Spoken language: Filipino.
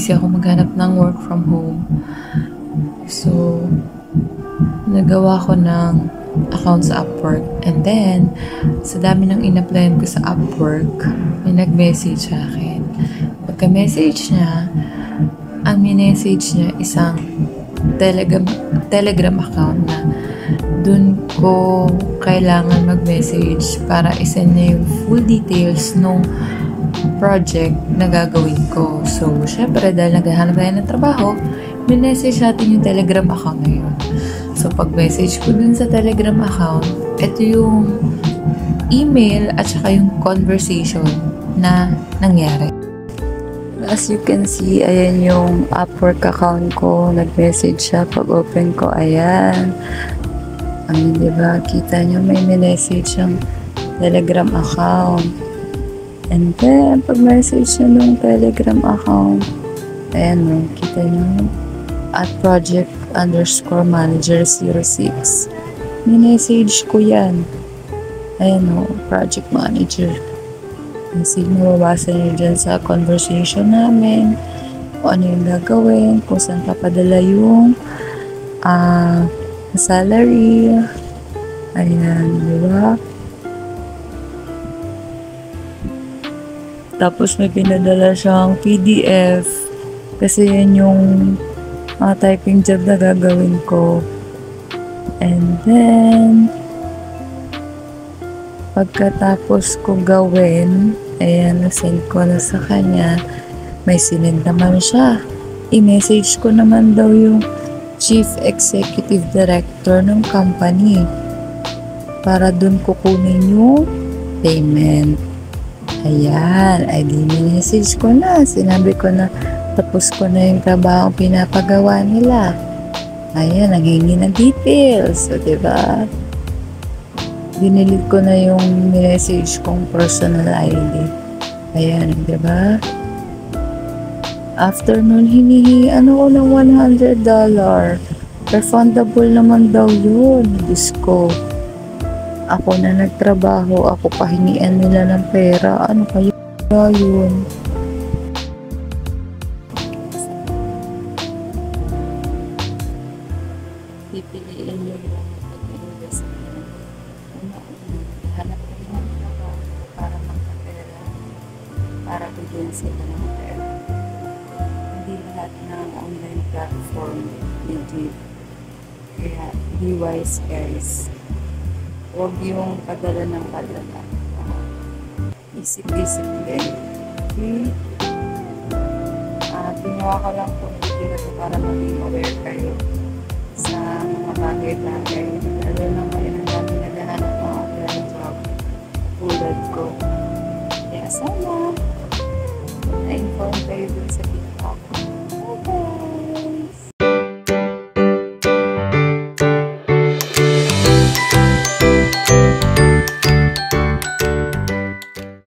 busy ako maghanap ng work from home. So, nagawa ko ng account sa Upwork. And then, sa dami ng in-applyan ko sa Upwork, may nag-message sa akin. Pagka-message niya, ang minessage niya isang Telegram account na dun ko kailangan mag-message para isend niya yung full details nung project na gagawin ko. So, syempre, dahil naghahanap tayo ng trabaho, minessage natin yung Telegram account na yun. So, pag-message ko dun sa Telegram account, ito yung email at saka yung conversation na nangyari. As you can see, ayan yung Upwork account ko. Nag-message siya. Pag-open ko, ayan. Diba? Kita nyo, may message yung Telegram account. And then, pag-message nyo nung Telegram account, ayan o, kita nyo, at project_manager06. Minessage ko yan. Ayan o, project manager. Sige, mababasa nyo dyan sa conversation namin, kung ano yung gagawin, kung saan papadala yung salary. Ayan, diba? Tapos may pinadala siyang PDF kasi yan yung typing job na gagawin ko. And then, pagkatapos ko gawin, ayan, nasend ko na sa kanya, may sinend naman siya. I-message ko naman daw yung Chief Executive Director ng company para dun kukunin yung payment. Ayan, ay di message ko na. Sinabi ko na tapos ko na yung trabaho pinapagawa nila. Ayan, naghingi ng details. So, diba? Dinilit ko na yung message kong personal ID. Ayan, diba? After nun, hinihingian ako ng $100. Refundable naman daw yun. Diyos ko. Ako na nagtrabaho, ako pahingian nila ng pera. Ano kaya yun? Pipiliin nyo lang pag-invest nyo. Hanap ko ng trabaho para magkapera. Para bigyan sila ng pera. Hindi lahat ng online platform legit. Kaya, be wise guys. Huwag yung padala ng padala. Isip-isip din. Okay? Ginawa ko lang po ng video para maging aware kayo sa mga bagay-bagay.